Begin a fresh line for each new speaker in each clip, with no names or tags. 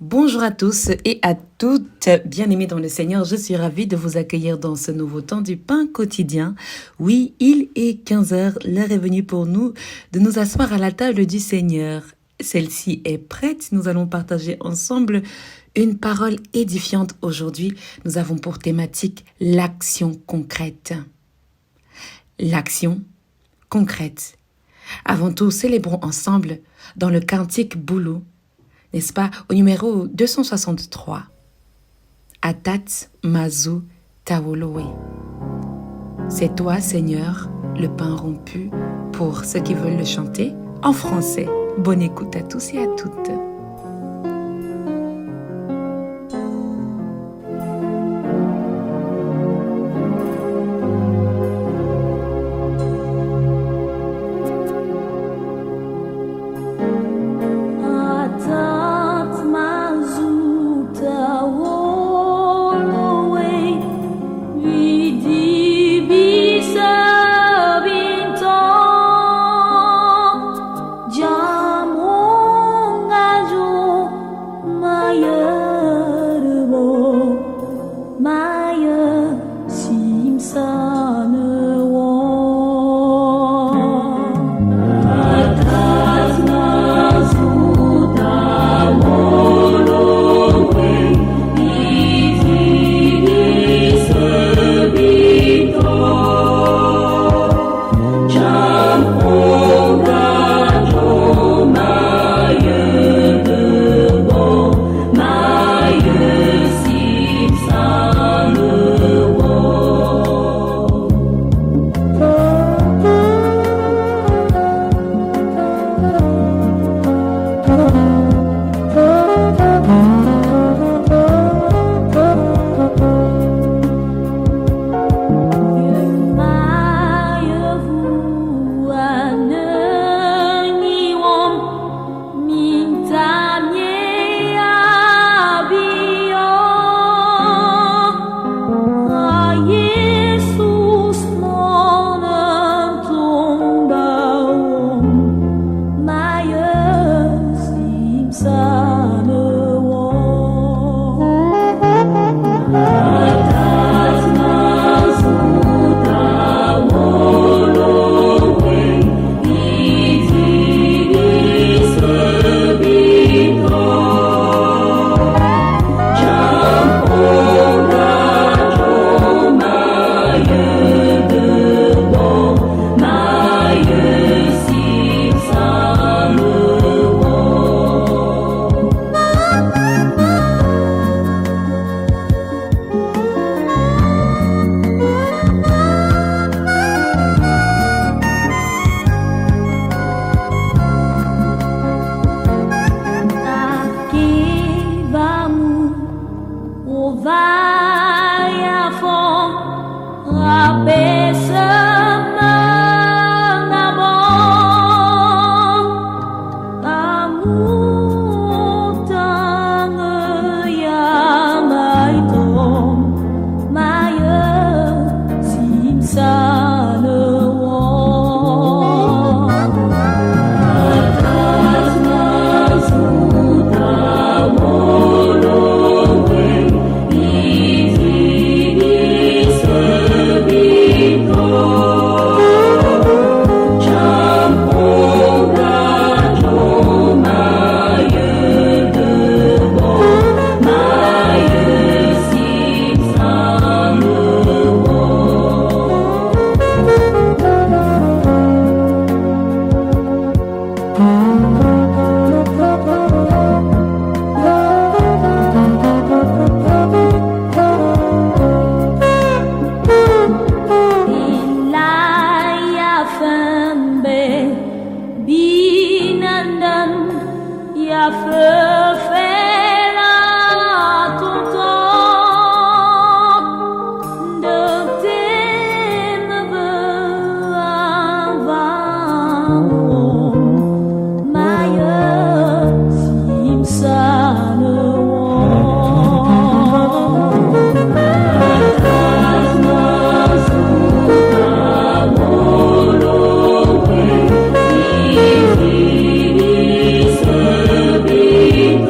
Bonjour à tous et à toutes, bien-aimés dans le Seigneur, je suis ravie de vous accueillir dans ce nouveau temps du pain quotidien. Oui, il est 15 heures, l'heure est venue pour nous de nous asseoir à la table du Seigneur. Celle-ci est prête, nous allons partager ensemble une parole édifiante aujourd'hui. Nous avons pour thématique l'action concrète. L'action concrète. Avant tout, célébrons ensemble dans le cantique Boulou, n'est-ce pas, au numéro 263. Atat Mazu Tawolowe. C'est toi, Seigneur, le pain rompu, pour ceux qui veulent le chanter en français. Bonne écoute à tous et à toutes.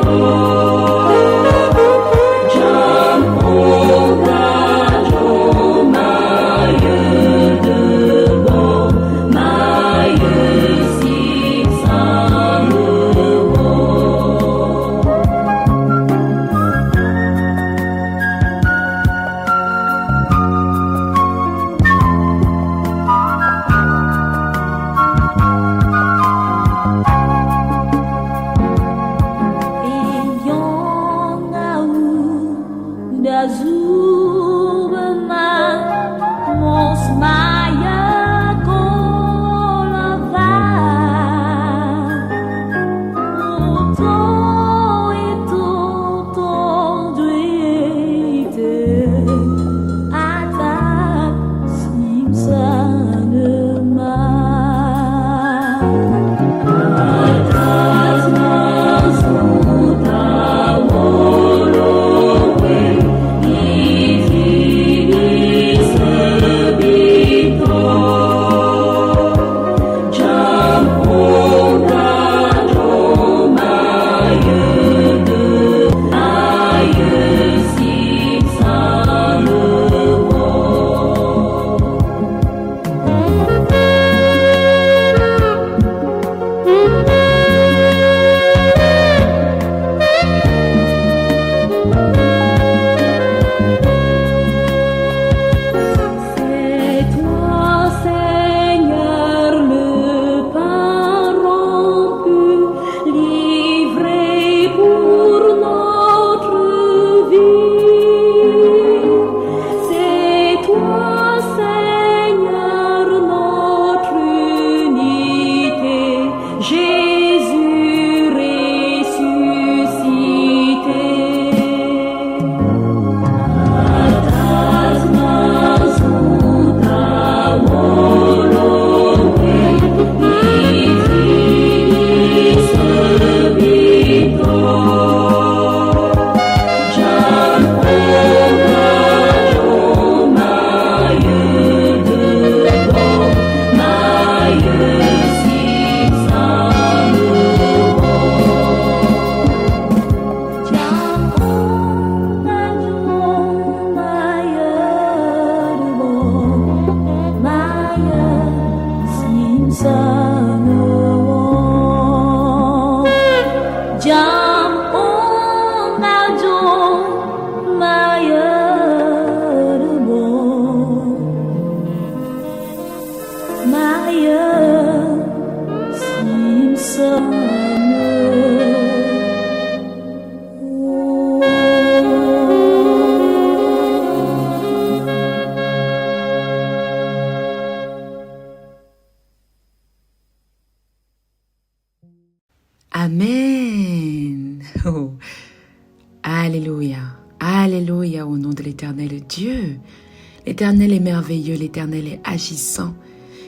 Oh
Alléluia. Alléluia au nom de l'Éternel Dieu. L'Éternel est merveilleux, l'Éternel est agissant.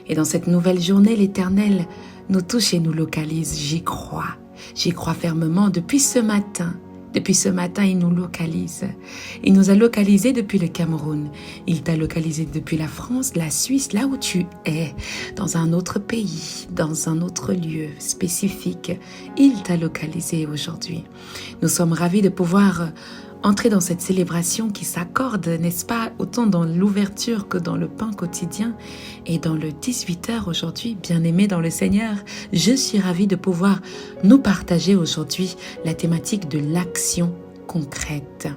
Et dans cette nouvelle journée, l'Éternel nous touche et nous localise. J'y crois. J'y crois fermement depuis ce matin. Depuis ce matin, il nous localise. Il nous a localisés depuis le Cameroun. Il t'a localisé depuis la France, la Suisse, là où tu es, dans un autre pays, dans un autre lieu spécifique. Il t'a localisé aujourd'hui. Nous sommes ravis de pouvoir entrer dans cette célébration qui s'accorde, n'est-ce pas, autant dans l'ouverture que dans le pain quotidien et dans le 18h aujourd'hui, bien-aimés dans le Seigneur. Je suis ravie de pouvoir nous partager aujourd'hui la thématique de l'action concrète.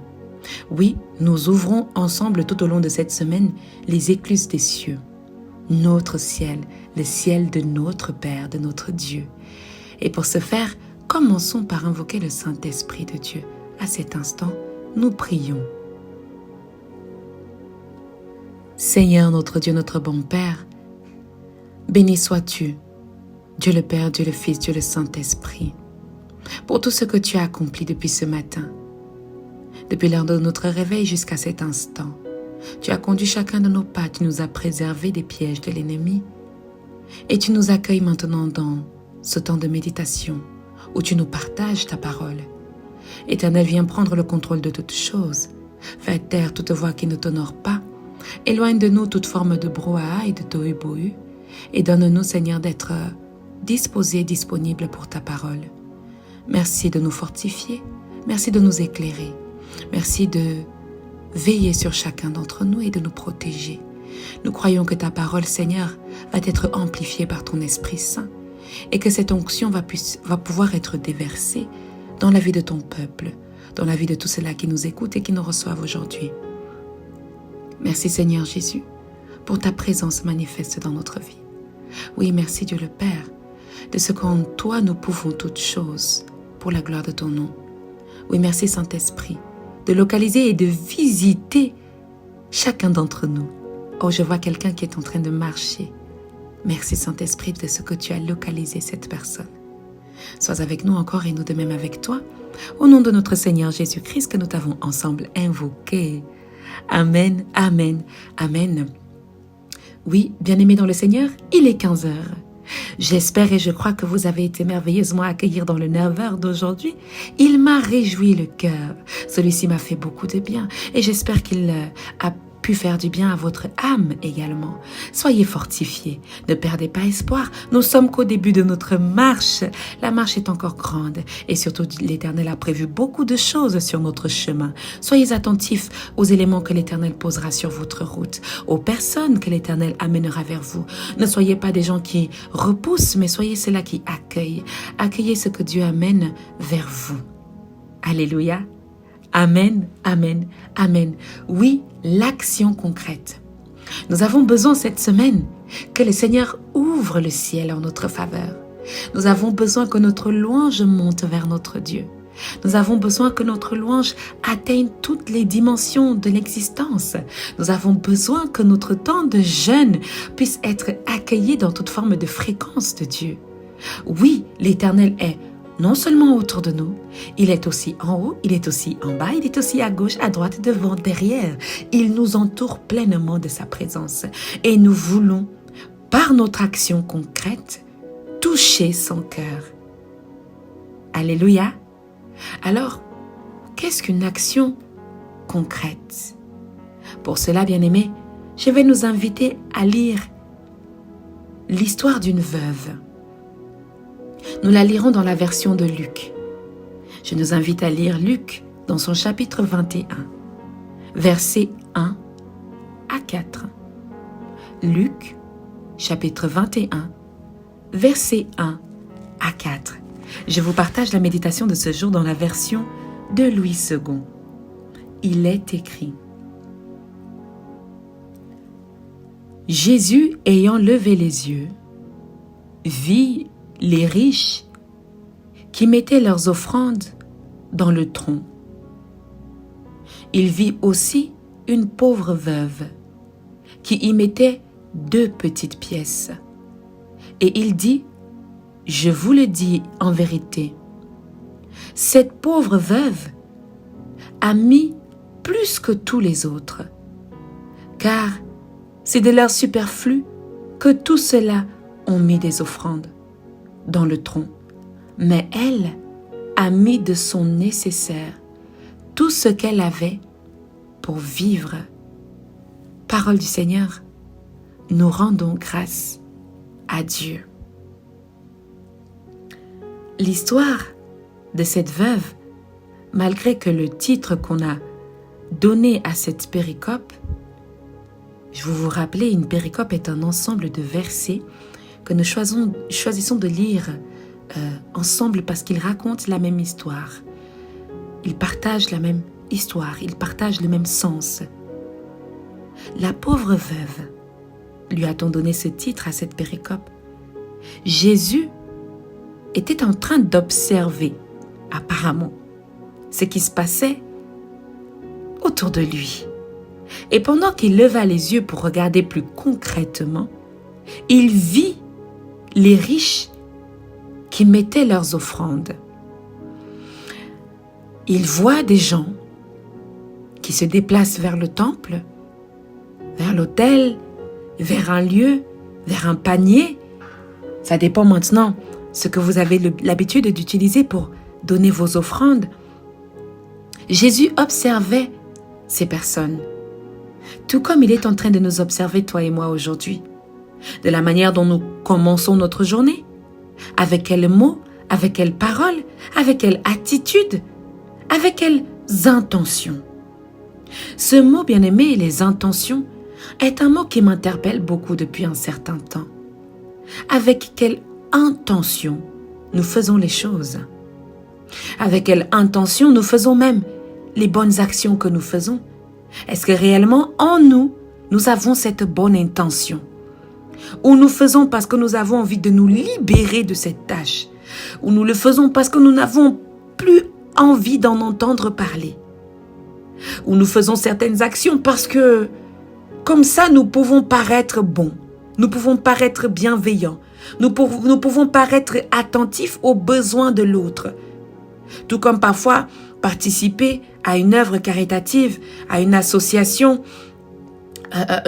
Oui, nous ouvrons ensemble tout au long de cette semaine les écluses des cieux, notre ciel, le ciel de notre Père, de notre Dieu. Et pour ce faire, commençons par invoquer le Saint-Esprit de Dieu. À cet instant, nous prions. Seigneur, notre Dieu, notre bon Père, béni sois-tu, Dieu le Père, Dieu le Fils, Dieu le Saint-Esprit, pour tout ce que tu as accompli depuis ce matin, depuis l'heure de notre réveil jusqu'à cet instant. Tu as conduit chacun de nos pas, tu nous as préservés des pièges de l'ennemi et tu nous accueilles maintenant dans ce temps de méditation où tu nous partages ta parole. Éternel, viens prendre le contrôle de toutes choses. Fais taire toute voix qui ne t'honore pas. Éloigne de nous toute forme de brouhaha et de tohu-bohu. Et donne-nous, Seigneur, d'être disposés, disponibles pour ta parole. Merci de nous fortifier. Merci de nous éclairer. Merci de veiller sur chacun d'entre nous et de nous protéger. Nous croyons que ta parole, Seigneur, va être amplifiée par ton Esprit Saint et que cette onction va pouvoir être déversée dans la vie de ton peuple, dans la vie de tous ceux-là qui nous écoutent et qui nous reçoivent aujourd'hui. Merci Seigneur Jésus pour ta présence manifeste dans notre vie. Oui, merci Dieu le Père, de ce qu'en toi nous pouvons toutes choses pour la gloire de ton nom. Oui, merci Saint-Esprit de localiser et de visiter chacun d'entre nous. Oh, je vois quelqu'un qui est en train de marcher. Merci Saint-Esprit de ce que tu as localisé cette personne. Sois avec nous encore et nous de même avec toi. Au nom de notre Seigneur Jésus-Christ que nous t'avons ensemble invoqué. Amen, amen, amen. Oui, bien-aimés dans le Seigneur, il est 15h. J'espère et je crois que vous avez été merveilleusement accueillis dans le 9h d'aujourd'hui. Il m'a réjoui le cœur. Celui-ci m'a fait beaucoup de bien et j'espère qu'il a pu faire du bien à votre âme également. Soyez fortifiés, ne perdez pas espoir. Nous sommes qu'au début de notre marche. La marche est encore grande et surtout l'Éternel a prévu beaucoup de choses sur notre chemin. Soyez attentifs aux éléments que l'Éternel posera sur votre route, aux personnes que l'Éternel amènera vers vous. Ne soyez pas des gens qui repoussent, mais soyez ceux-là qui accueillent. Accueillez ce que Dieu amène vers vous. Alléluia. Amen, amen, amen. Oui, l'action concrète. Nous avons besoin cette semaine que le Seigneur ouvre le ciel en notre faveur. Nous avons besoin que notre louange monte vers notre Dieu. Nous avons besoin que notre louange atteigne toutes les dimensions de l'existence. Nous avons besoin que notre temps de jeûne puisse être accueilli dans toute forme de fréquence de Dieu. Oui, l'Éternel est non seulement autour de nous, il est aussi en haut, il est aussi en bas, il est aussi à gauche, à droite, devant, derrière. Il nous entoure pleinement de sa présence. Et nous voulons, par notre action concrète, toucher son cœur. Alléluia. Alors, qu'est-ce qu'une action concrète? Pour cela, bien-aimés, je vais nous inviter à lire l'histoire d'une veuve. Nous la lirons dans la version de Luc. Je nous invite à lire Luc dans son chapitre 21, versets 1 à 4. Luc, chapitre 21, versets 1 à 4. Je vous partage la méditation de ce jour dans la version de Louis II. Il est écrit: Jésus, ayant levé les yeux, vit les riches qui mettaient leurs offrandes dans le tronc. Il vit aussi une pauvre veuve qui y mettait 2 petites pièces. Et il dit: je vous le dis en vérité, cette pauvre veuve a mis plus que tous les autres, car c'est de leur superflu que tous ceux-là ont mis des offrandes dans le tronc. Mais elle a mis de son nécessaire, tout ce qu'elle avait pour vivre. Parole du Seigneur, nous rendons grâce à Dieu. L'histoire de cette veuve, malgré que le titre qu'on a donné à cette péricope, je vais vous rappeler, une péricope est un ensemble de versets que nous choisissons de lire ensemble parce qu'ils racontent la même histoire. Ils partagent la même histoire, ils partagent le même sens. La pauvre veuve, lui a-t-on donné ce titre à cette péricope. Jésus était en train d'observer, apparemment, ce qui se passait autour de lui. Et pendant qu'il leva les yeux pour regarder plus concrètement, il vit les riches qui mettaient leurs offrandes. Il voit des gens qui se déplacent vers le temple, vers l'autel, vers un lieu, vers un panier. Ça dépend maintenant ce que vous avez l'habitude d'utiliser pour donner vos offrandes. Jésus observait ces personnes, tout comme il est en train de nous observer, toi et moi, aujourd'hui, de la manière dont nous commençons notre journée, avec quels mots, avec quelles paroles, avec quelle attitude, avec quelles intentions. Ce mot, bien-aimé, les intentions, est un mot qui m'interpelle beaucoup depuis un certain temps. Avec quelle intention nous faisons les choses? Avec quelle intention nous faisons même les bonnes actions que nous faisons? Est-ce que réellement en nous, nous avons cette bonne intention? Ou nous faisons parce que nous avons envie de nous libérer de cette tâche? Ou nous le faisons parce que nous n'avons plus envie d'en entendre parler? Ou nous faisons certaines actions parce que, comme ça, nous pouvons paraître bons, nous pouvons paraître bienveillants, nous pouvons paraître attentifs aux besoins de l'autre. Tout comme parfois participer à une œuvre caritative, à une association,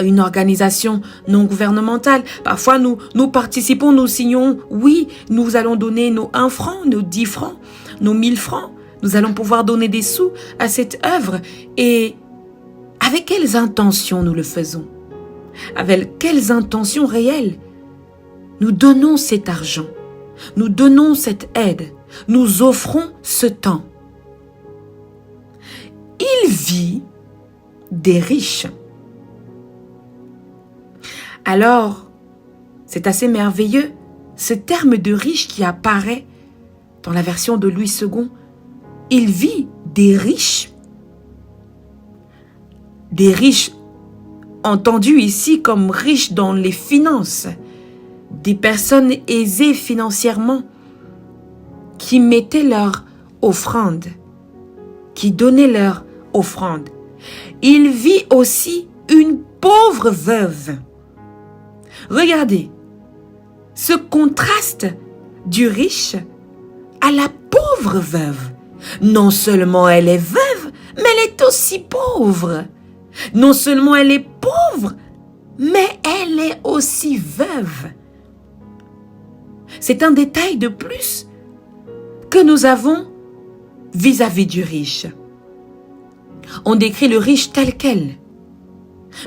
une organisation non gouvernementale. Parfois, nous participons, nous signons, oui, nous allons donner nos 1 franc, nos 10 francs, nos 1000 francs. Nous allons pouvoir donner des sous à cette œuvre. Et avec quelles intentions nous le faisons? Avec quelles intentions réelles nous donnons cet argent? Nous donnons cette aide. Nous offrons ce temps. Il vit des riches. Alors, c'est assez merveilleux, ce terme de riche qui apparaît dans la version de Louis II. Il vit des riches. Des riches entendus ici comme riches dans les finances. Des personnes aisées financièrement qui mettaient leur offrande, qui donnaient leur offrande. Il vit aussi une pauvre veuve. Regardez, ce contraste du riche à la pauvre veuve. Non seulement elle est veuve, mais elle est aussi pauvre. Non seulement elle est pauvre, mais elle est aussi veuve. C'est un détail de plus que nous avons vis-à-vis du riche. On décrit le riche tel quel,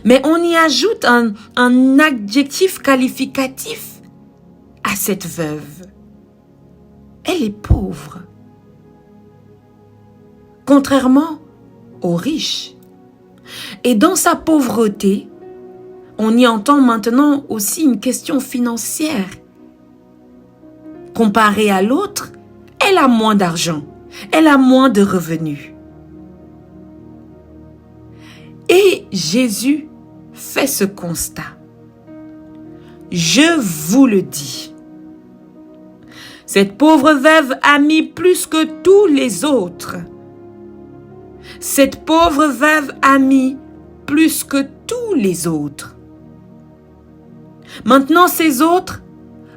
mais on y ajoute un adjectif qualificatif à cette veuve. Elle est pauvre. Contrairement au riche. Et dans sa pauvreté, on y entend maintenant aussi une question financière. Comparée à l'autre, elle a moins d'argent, elle a moins de revenus. Et Jésus fait ce constat. Je vous le dis, cette pauvre veuve a mis plus que tous les autres. Cette pauvre veuve a mis plus que tous les autres. Maintenant, ces autres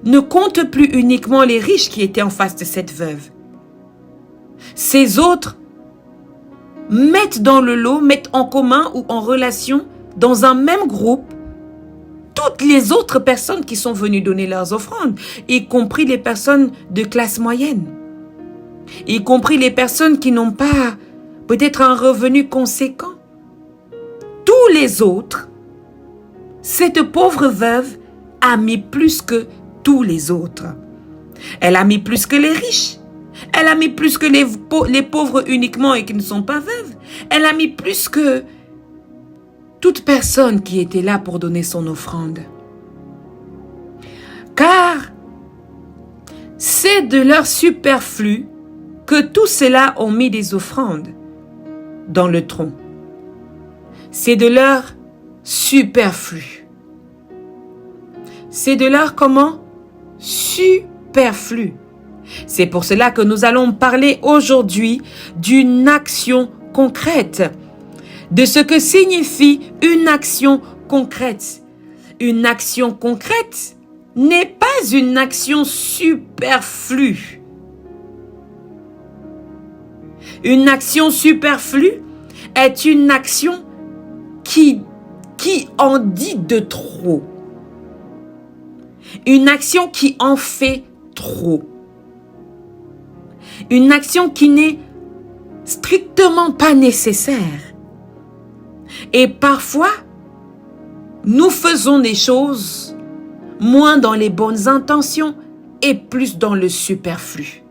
ne comptent plus uniquement les riches qui étaient en face de cette veuve. Ces autres mettent dans le lot, mettent en commun ou en relation, dans un même groupe, toutes les autres personnes qui sont venues donner leurs offrandes, y compris les personnes de classe moyenne, y compris les personnes qui n'ont pas peut-être un revenu conséquent. Tous les autres, cette pauvre veuve a mis plus que tous les autres. Elle a mis plus que les riches. Elle a mis plus que les pauvres uniquement et qui ne sont pas veuves. Elle a mis plus que toute personne qui était là pour donner son offrande. Car c'est de leur superflu que tous ceux-là ont mis des offrandes dans le tronc. C'est de leur superflu. C'est de leur comment? Superflu. C'est pour cela que nous allons parler aujourd'hui d'une action concrète, de ce que signifie une action concrète. Une action concrète n'est pas une action superflue. Une action superflue est une action qui en dit de trop. Une action qui en fait trop. Une action qui n'est strictement pas nécessaire. Et parfois, nous faisons des choses moins dans les bonnes intentions et plus dans le superflu.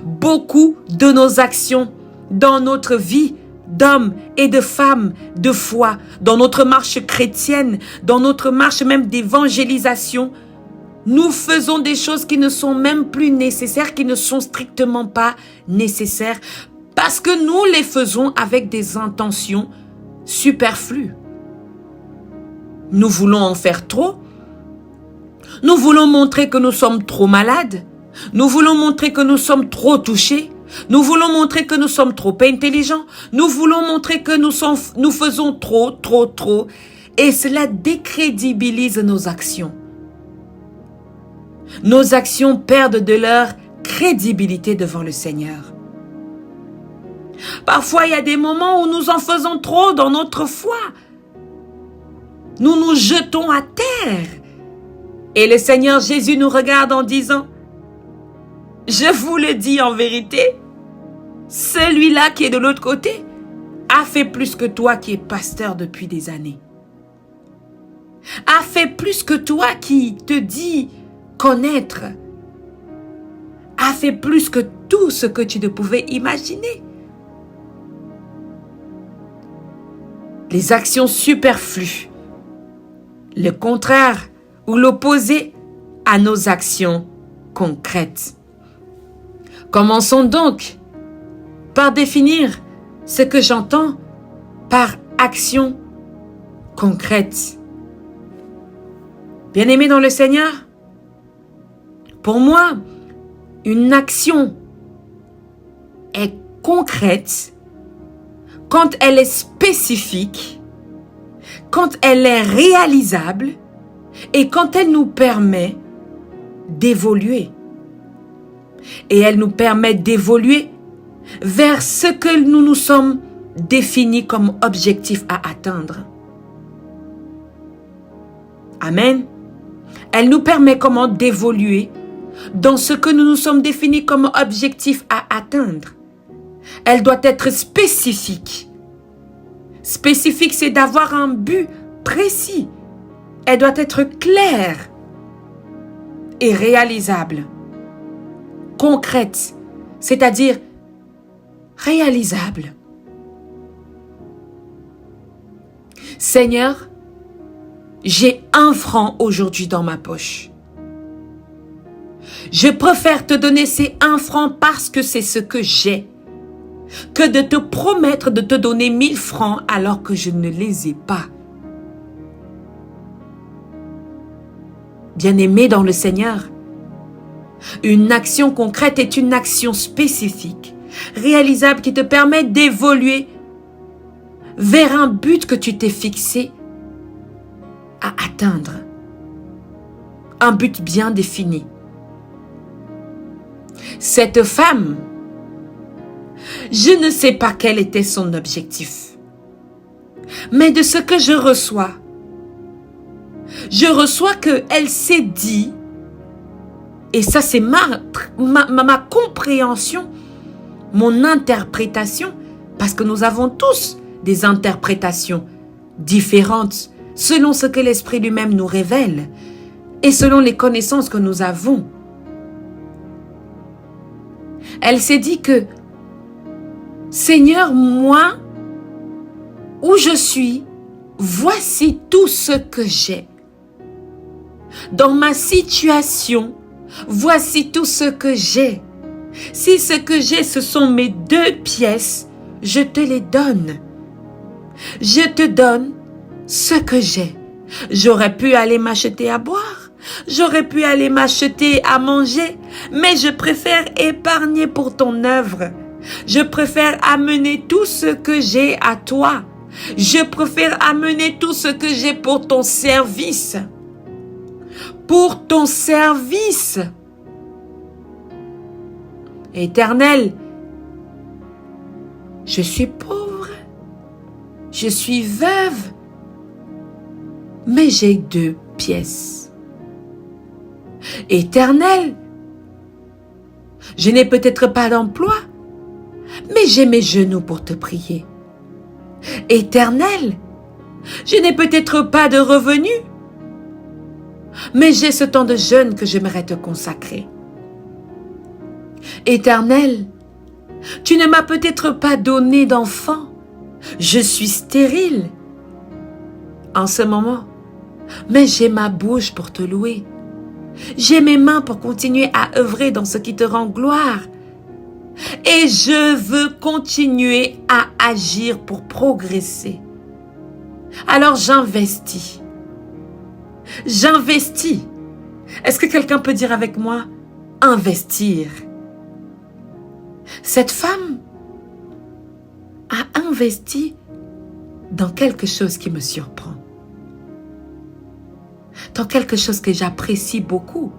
Beaucoup de nos actions dans notre vie d'hommes et de femmes de foi, dans notre marche chrétienne, dans notre marche même d'évangélisation, nous faisons des choses qui ne sont même plus nécessaires, qui ne sont strictement pas nécessaires, parce que nous les faisons avec des intentions superflues. Nous voulons en faire trop. Nous voulons montrer que nous sommes trop malades. Nous voulons montrer que nous sommes trop touchés. Nous voulons montrer que nous sommes trop intelligents. Nous voulons montrer que nous faisons trop. Et cela décrédibilise nos actions. Nos actions perdent de leur crédibilité devant le Seigneur. Parfois, il y a des moments où nous en faisons trop dans notre foi. Nous nous jetons à terre. Et le Seigneur Jésus nous regarde en disant, « Je vous le dis en vérité, celui-là qui est de l'autre côté a fait plus que toi qui es pasteur depuis des années. A fait plus que toi qui te dit connaître. A fait plus que tout ce que tu ne pouvais imaginer. » Les actions superflues, le contraire ou l'opposé à nos actions concrètes. Commençons donc par définir ce que j'entends par action concrète. Bien-aimés dans le Seigneur, pour moi, une action est concrète quand elle est spécifique, quand elle est réalisable et quand elle nous permet d'évoluer. Et elle nous permet d'évoluer vers ce que nous nous sommes définis comme objectif à atteindre. Amen. Elle nous permet comment d'évoluer dans ce que nous nous sommes définis comme objectif à atteindre. Elle doit être spécifique. Spécifique, c'est d'avoir un but précis. Elle doit être claire et réalisable. Concrète, c'est-à-dire réalisable. Seigneur, j'ai 1 franc aujourd'hui dans ma poche. Je préfère te donner ces 1 franc parce que c'est ce que j'ai, que de te promettre de te donner 1000 francs alors que je ne les ai pas. Bien-aimé dans le Seigneur, une action concrète est une action spécifique, réalisable, qui te permet d'évoluer vers un but que tu t'es fixé à atteindre. Un but bien défini. Cette femme Je ne sais pas quel était son objectif. Mais de ce que je reçois qu'elle s'est dit, et ça c'est ma compréhension, mon interprétation, parce que nous avons tous des interprétations différentes selon ce que l'Esprit lui-même nous révèle et selon les connaissances que nous avons. Elle s'est dit que, Seigneur, moi, où je suis, voici tout ce que j'ai. Dans ma situation, voici tout ce que j'ai. Si ce que j'ai, ce sont mes 2 pièces, je te les donne. Je te donne ce que j'ai. J'aurais pu aller m'acheter à boire. J'aurais pu aller m'acheter à manger. Mais je préfère épargner pour ton œuvre. Je préfère amener tout ce que j'ai à toi. Je préfère amener tout ce que j'ai pour ton service. Pour ton service. Éternel, je suis pauvre, je suis veuve, mais j'ai 2 pièces. Éternel, je n'ai peut-être pas d'emploi, mais j'ai mes genoux pour te prier. Éternel, je n'ai peut-être pas de revenus, mais j'ai ce temps de jeûne que j'aimerais te consacrer. Éternel, tu ne m'as peut-être pas donné d'enfant. Je suis stérile en ce moment, mais j'ai ma bouche pour te louer. J'ai mes mains pour continuer à œuvrer dans ce qui te rend gloire. Et je veux continuer à agir pour progresser. Alors j'investis. J'investis. Est-ce que quelqu'un peut dire avec moi, investir? Cette femme a investi dans quelque chose qui me surprend. Dans quelque chose que j'apprécie beaucoup.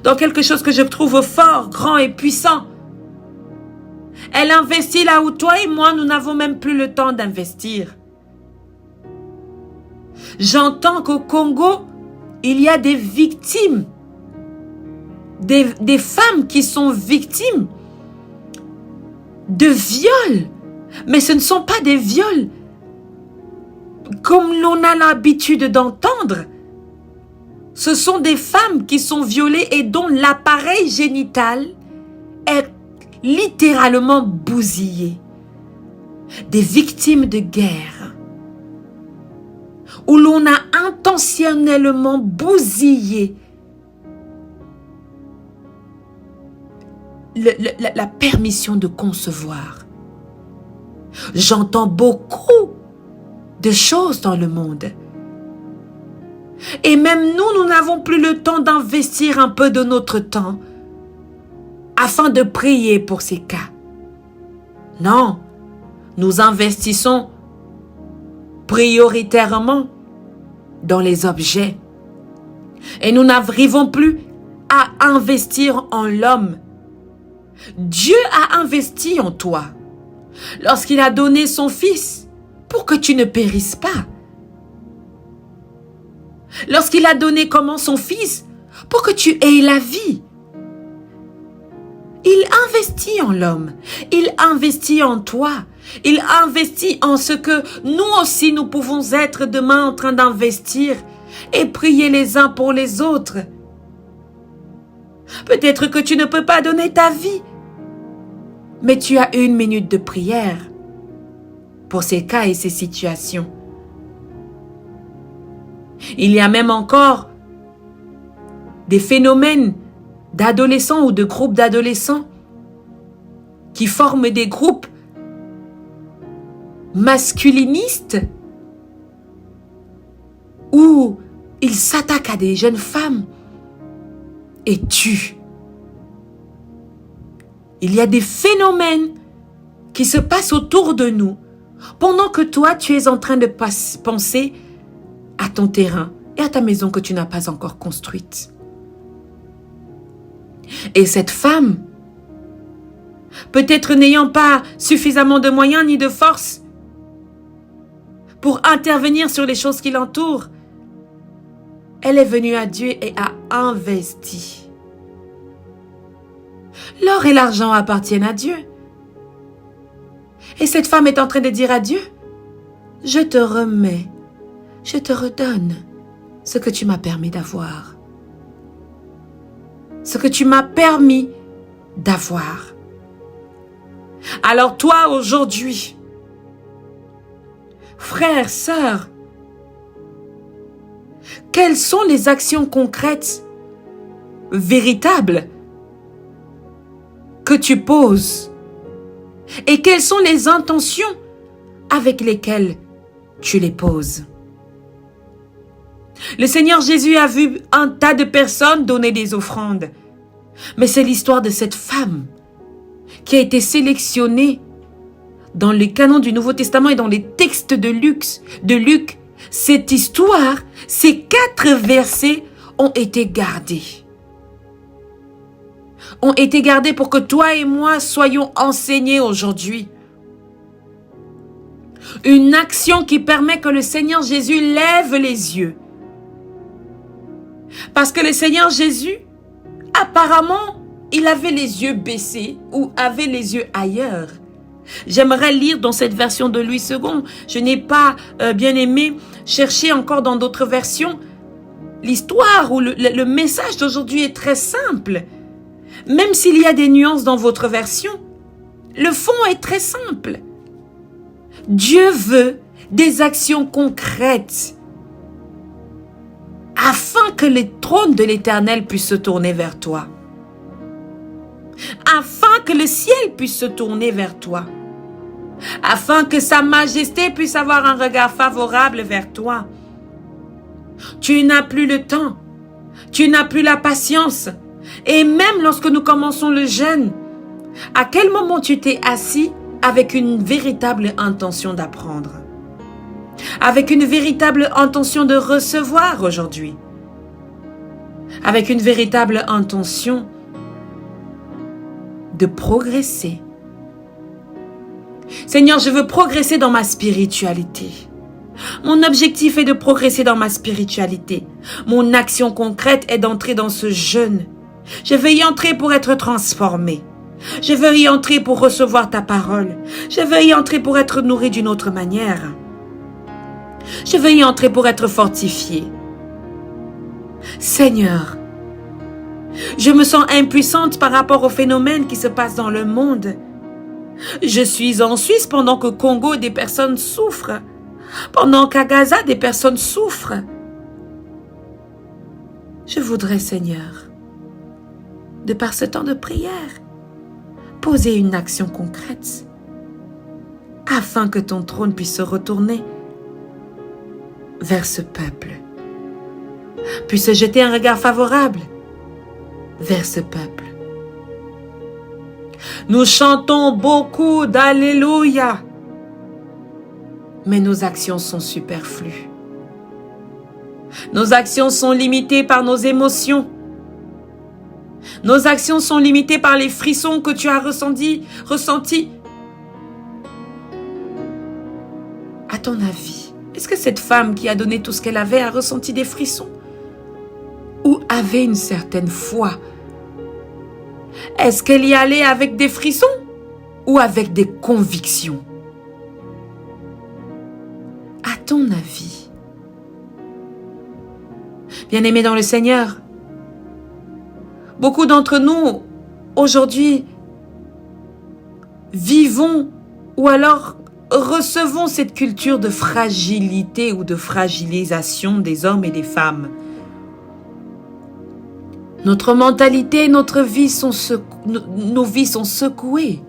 Dans quelque chose que je trouve fort, grand et puissant. Elle investit là où toi et moi, nous n'avons même plus le temps d'investir. J'entends qu'au Congo, il y a des victimes. Des femmes qui sont victimes de viols. Mais ce ne sont pas des viols comme l'on a l'habitude d'entendre. Ce sont des femmes qui sont violées et dont l'appareil génital est littéralement bousillé. Des victimes de guerre où l'on a intentionnellement bousillé la permission de concevoir. J'entends beaucoup de choses dans le monde. Et même nous n'avons plus le temps d'investir un peu de notre temps afin de prier pour ces cas. Non, nous investissons prioritairement dans les objets. Et nous n'arrivons plus à investir en l'homme. Dieu a investi en toi lorsqu'il a donné son Fils pour que tu ne périsses pas. Lorsqu'il a donné comment son Fils pour que tu aies la vie. Il investit en l'homme. Il investit en toi. Il investit en ce que nous aussi nous pouvons être demain en train d'investir et prier les uns pour les autres. Peut-être que tu ne peux pas donner ta vie, mais tu as 1 minute de prière pour ces cas et ces situations. Il y a même encore des phénomènes d'adolescents ou de groupes d'adolescents qui forment des groupes masculinistes où ils s'attaquent à des jeunes femmes et tuent. Il y a des phénomènes qui se passent autour de nous pendant que toi, tu es en train de penser à ton terrain et à ta maison que tu n'as pas encore construite. Et cette femme peut-être n'ayant pas suffisamment de moyens ni de force pour intervenir sur les choses qui l'entourent, elle est venue à Dieu et a investi. L'or et l'argent appartiennent à Dieu. Et cette femme est en train de dire à Dieu, je te remets, je te redonne ce que tu m'as permis d'avoir. Ce que tu m'as permis d'avoir. Alors toi, aujourd'hui, frère, sœur, quelles sont les actions concrètes, véritables, que tu poses? Et quelles sont les intentions avec lesquelles tu les poses? Le Seigneur Jésus a vu un tas de personnes donner des offrandes. Mais c'est l'histoire de cette femme qui a été sélectionnée dans le canon du Nouveau Testament et dans les textes de Luc. Cette histoire, ces 4 versets ont été gardés. Ont été gardés pour que toi et moi soyons enseignés aujourd'hui. Une action qui permet que le Seigneur Jésus lève les yeux. Parce que le Seigneur Jésus, apparemment, il avait les yeux baissés ou avait les yeux ailleurs. J'aimerais lire dans cette version de Louis II. Je n'ai pas, bien aimé, chercher encore dans d'autres versions. L'histoire ou le message d'aujourd'hui est très simple. Même s'il y a des nuances dans votre version, le fond est très simple. Dieu veut des actions concrètes afin que le trône de l'Éternel puisse se tourner vers toi. Afin que le ciel puisse se tourner vers toi. Afin que sa majesté puisse avoir un regard favorable vers toi. Tu n'as plus le temps. Tu n'as plus la patience. Et même lorsque nous commençons le jeûne, à quel moment tu t'es assis avec une véritable intention d'apprendre? Avec une véritable intention de recevoir aujourd'hui? Avec une véritable intention de progresser? Seigneur, je veux progresser dans ma spiritualité. Mon objectif est de progresser dans ma spiritualité. Mon action concrète est d'entrer dans ce jeûne. Je veux y entrer pour être transformé. Je veux y entrer pour recevoir ta parole. Je veux y entrer pour être nourri d'une autre manière. Je veux y entrer pour être fortifié. Seigneur, je me sens impuissante par rapport aux phénomènes qui se passent dans le monde. Je suis en Suisse pendant qu'au Congo des personnes souffrent. Pendant qu'à Gaza des personnes souffrent. Je voudrais, Seigneur, de par ce temps de prière, poser une action concrète afin que ton trône puisse se retourner vers ce peuple, puisse jeter un regard favorable vers ce peuple. Nous chantons beaucoup d'Alléluia, mais nos actions sont superflues. Nos actions sont limitées par nos émotions. Nos actions sont limitées par les frissons que tu as ressentis. À ton avis, est-ce que cette femme qui a donné tout ce qu'elle avait a ressenti des frissons? Ou avait une certaine foi? Est-ce qu'elle y allait avec des frissons ou avec des convictions? À ton avis? Bien-aimés dans le Seigneur, beaucoup d'entre nous, aujourd'hui, vivons ou alors recevons cette culture de fragilité ou de fragilisation des hommes et des femmes. Notre mentalité, nos vies sont secouées.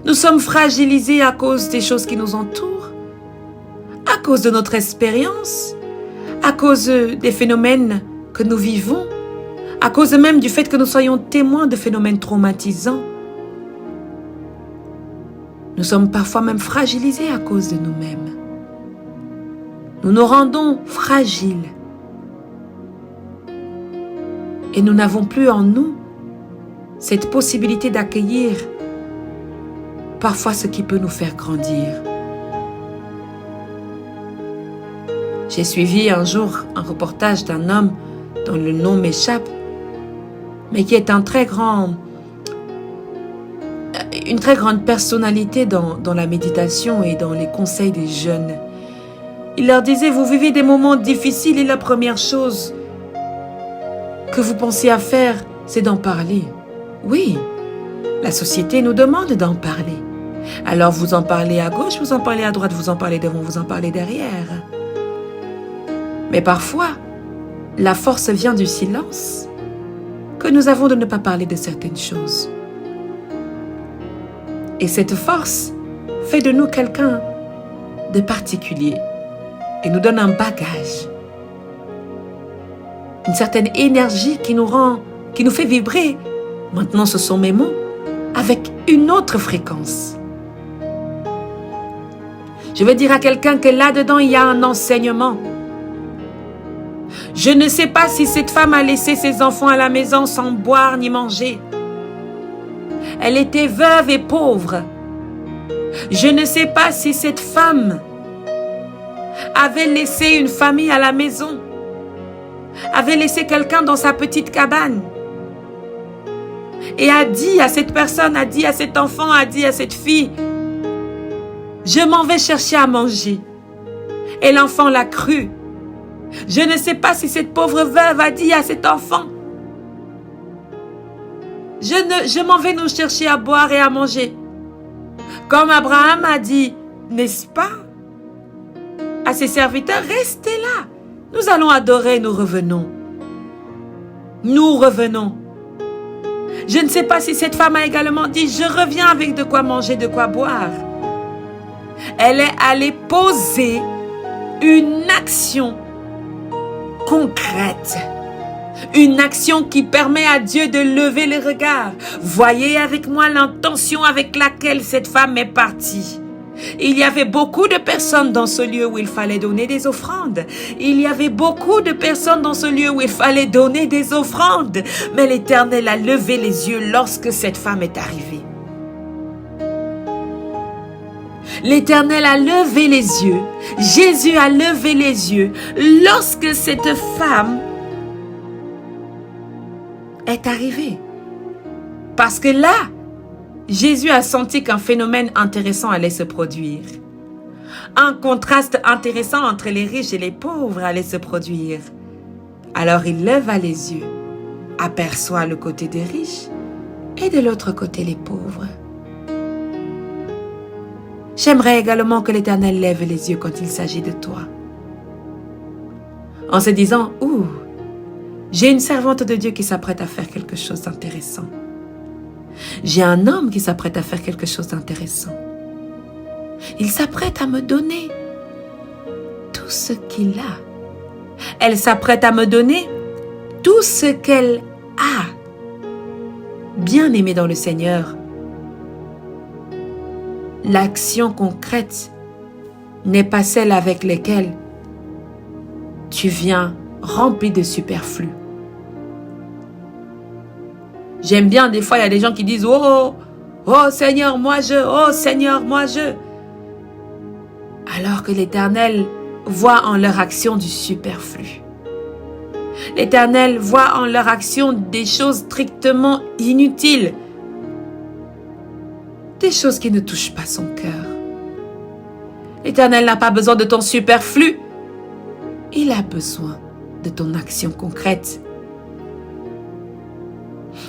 Nous sommes fragilisés à cause des choses qui nous entourent, à cause de notre expérience, à cause des phénomènes que nous vivons, à cause même du fait que nous soyons témoins de phénomènes traumatisants. Nous sommes parfois même fragilisés à cause de nous-mêmes. Nous nous rendons fragiles. Et nous n'avons plus en nous cette possibilité d'accueillir parfois ce qui peut nous faire grandir. J'ai suivi un jour un reportage d'un homme dont le nom m'échappe, mais qui est une très grande personnalité dans la méditation et dans les conseils des jeunes. Il leur disait, vous vivez des moments difficiles et la première chose que vous pensez à faire, c'est d'en parler. Oui, la société nous demande d'en parler. Alors vous en parlez à gauche, vous en parlez à droite, vous en parlez devant, vous en parlez derrière. Mais parfois, la force vient du silence que nous avons de ne pas parler de certaines choses. Et cette force fait de nous quelqu'un de particulier et nous donne un bagage, une certaine énergie qui nous fait vibrer. Maintenant, ce sont mes mots avec une autre fréquence. Je veux dire à quelqu'un que là-dedans, il y a un enseignement. Je ne sais pas si cette femme a laissé ses enfants à la maison sans boire ni manger. Elle était veuve et pauvre. Je ne sais pas si cette femme avait laissé une famille à la maison, avait laissé quelqu'un dans sa petite cabane et a dit à cette personne, a dit à cet enfant, a dit à cette fille, je m'en vais chercher à manger. Et l'enfant l'a cru. Je ne sais pas si cette pauvre veuve a dit à cet enfant, je m'en vais nous chercher à boire et à manger. Comme Abraham a dit, n'est-ce pas, à ses serviteurs, restez là. Nous allons adorer, nous revenons. Nous revenons. Je ne sais pas si cette femme a également dit, je reviens avec de quoi manger, de quoi boire. Elle est allée poser une action concrète. Une action qui permet à Dieu de lever le regard. Voyez avec moi l'intention avec laquelle cette femme est partie. Il y avait beaucoup de personnes dans ce lieu où il fallait donner des offrandes. Il y avait beaucoup de personnes dans ce lieu où il fallait donner des offrandes. Mais l'Éternel a levé les yeux lorsque cette femme est arrivée. L'Éternel a levé les yeux. Jésus a levé les yeux lorsque cette femme est arrivée. Parce que là, Jésus a senti qu'un phénomène intéressant allait se produire. Un contraste intéressant entre les riches et les pauvres allait se produire. Alors il leva les yeux, aperçoit le côté des riches et de l'autre côté les pauvres. J'aimerais également que l'Éternel lève les yeux quand il s'agit de toi. En se disant, ouh, j'ai une servante de Dieu qui s'apprête à faire quelque chose d'intéressant. J'ai un homme qui s'apprête à faire quelque chose d'intéressant. Il s'apprête à me donner tout ce qu'il a. Elle s'apprête à me donner tout ce qu'elle a. Bien-aimé dans le Seigneur, l'action concrète n'est pas celle avec laquelle tu viens rempli de superflu. J'aime bien, des fois, il y a des gens qui disent « Oh, oh Seigneur, moi je, oh Seigneur, moi je. » Alors que l'Éternel voit en leur action du superflu. L'Éternel voit en leur action des choses strictement inutiles. Des choses qui ne touchent pas son cœur. L'Éternel n'a pas besoin de ton superflu. Il a besoin de ton action concrète.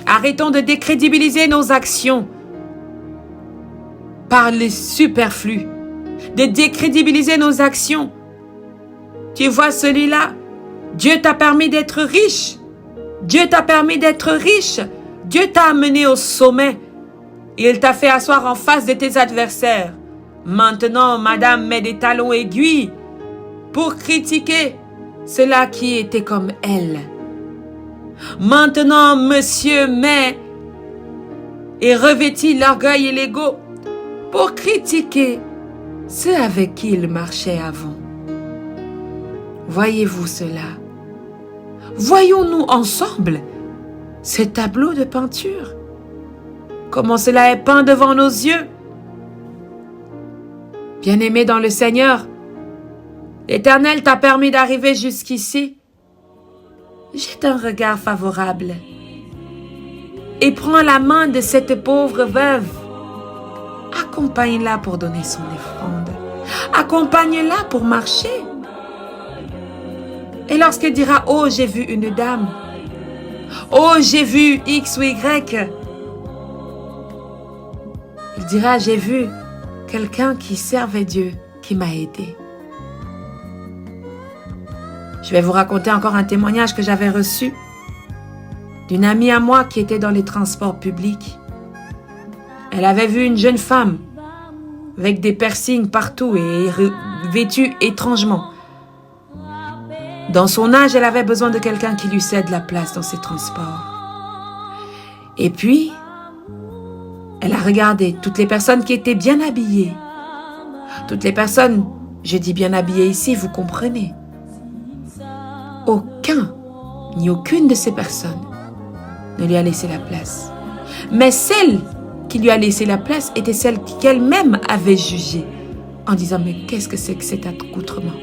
Arrêtons de décrédibiliser nos actions par le superflu, de décrédibiliser nos actions. Tu vois celui-là, Dieu t'a permis d'être riche. Dieu t'a permis d'être riche. Dieu t'a amené au sommet. Il t'a fait asseoir en face de tes adversaires. Maintenant, madame met des talons aiguilles pour critiquer ceux-là qui étaient comme elle. Maintenant, monsieur met et revêtit l'orgueil et l'ego pour critiquer ceux avec qui il marchait avant. Voyez-vous cela? Voyons-nous ensemble ce tableau de peinture? comment cela est peint devant nos yeux. Bien-aimé dans le Seigneur, l'Éternel t'a permis d'arriver jusqu'ici. Jette un regard favorable et prends la main de cette pauvre veuve. Accompagne-la pour donner son offrande. Accompagne-la pour marcher. Et lorsqu'elle dira « Oh, j'ai vu une dame. Oh, j'ai vu X ou Y. » Il dira « J'ai vu quelqu'un qui servait Dieu, qui m'a aidé. » Je vais vous raconter encore un témoignage que j'avais reçu d'une amie à moi qui était dans les transports publics. Elle avait vu une jeune femme avec des piercings partout et vêtue étrangement. Dans son âge, elle avait besoin de quelqu'un qui lui cède la place dans ses transports. Et puis, elle a regardé toutes les personnes qui étaient bien habillées. Toutes les personnes, je dis bien habillées ici, vous comprenez. Aucun, ni aucune de ces personnes ne lui a laissé la place. Mais celle qui lui a laissé la place était celle qu'elle-même avait jugée en disant « Mais qu'est-ce que c'est que cet accoutrement?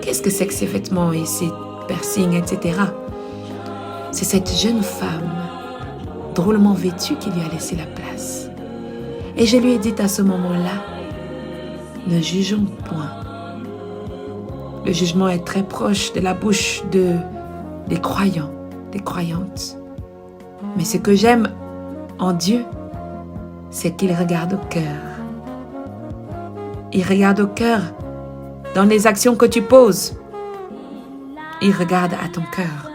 Qu'est-ce que c'est que ces vêtements et ces piercings, etc. » C'est cette jeune femme drôlement vêtue qui lui a laissé la place. Et je lui ai dit à ce moment-là « Ne jugeons point. Le jugement est très proche de la bouche des croyants, des croyantes. Mais ce que j'aime en Dieu, c'est qu'il regarde au cœur. Il regarde au cœur dans les actions que tu poses. Il regarde à ton cœur.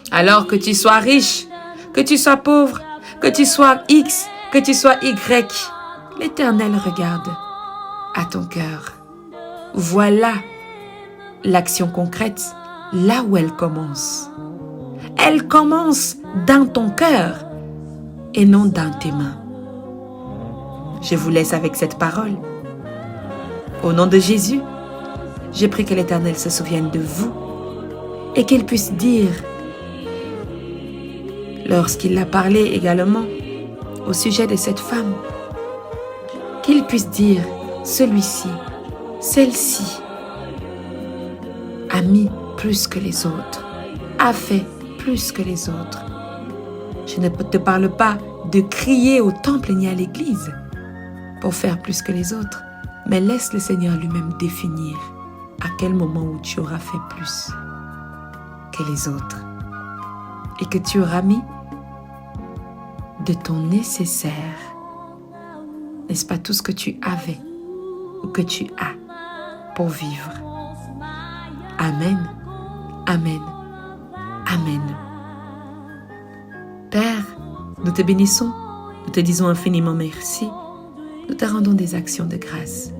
Alors que tu sois riche, que tu sois pauvre, que tu sois X, que tu sois Y, l'Éternel regarde à ton cœur. Voilà l'action concrète, là où elle commence. Elle commence dans ton cœur et non dans tes mains. Je vous laisse avec cette parole. Au nom de Jésus, je prie que l'Éternel se souvienne de vous et qu'il puisse dire, lorsqu'il a parlé également au sujet de cette femme, qu'il puisse dire, celui-ci, celle-ci a mis plus que les autres, a fait plus que les autres. Je ne te parle pas de crier au temple ni à l'église pour faire plus que les autres, mais laisse le Seigneur lui-même définir à quel moment où tu auras fait plus que les autres et que tu auras mis de ton nécessaire, n'est-ce pas, tout ce que tu avais ou que tu as pour vivre. Amen, amen, amen. Père, nous te bénissons, nous te disons infiniment merci, nous te rendons des actions de grâce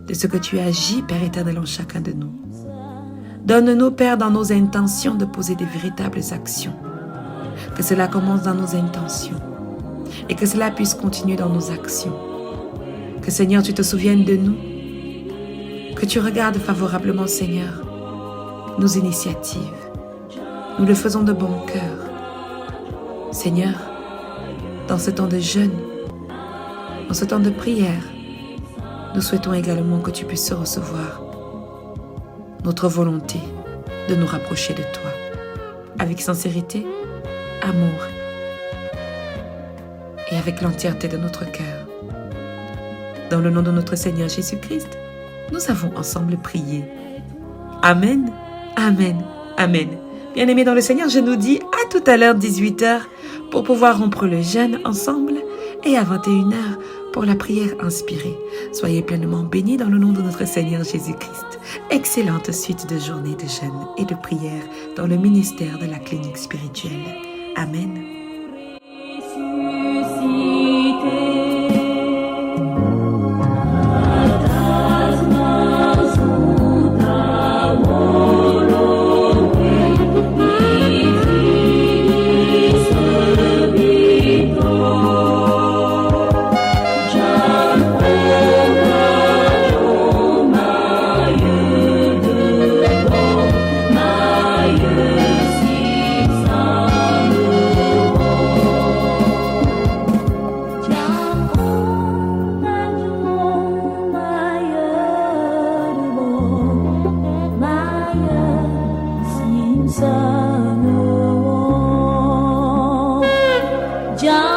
de ce que tu agis, Père éternel, en chacun de nous. Donne-nous, Père, dans nos intentions de poser des véritables actions, que cela commence dans nos intentions et que cela puisse continuer dans nos actions. Que, Seigneur, tu te souviennes de nous, que tu regardes favorablement, Seigneur, nos initiatives. Nous le faisons de bon cœur. Seigneur, dans ce temps de jeûne, dans ce temps de prière, nous souhaitons également que tu puisses recevoir notre volonté de nous rapprocher de toi, avec sincérité, amour et avec l'entièreté de notre cœur. Dans le nom de notre Seigneur Jésus-Christ, nous avons ensemble prié. Amen, amen, amen. Bien-aimés dans le Seigneur, je nous dis à tout à l'heure 18h pour pouvoir rompre le jeûne ensemble et à 21h pour la prière inspirée. Soyez pleinement bénis dans le nom de notre Seigneur Jésus-Christ. Excellente suite de journée de jeûne et de prière dans le ministère de la clinique spirituelle. Amen. Jah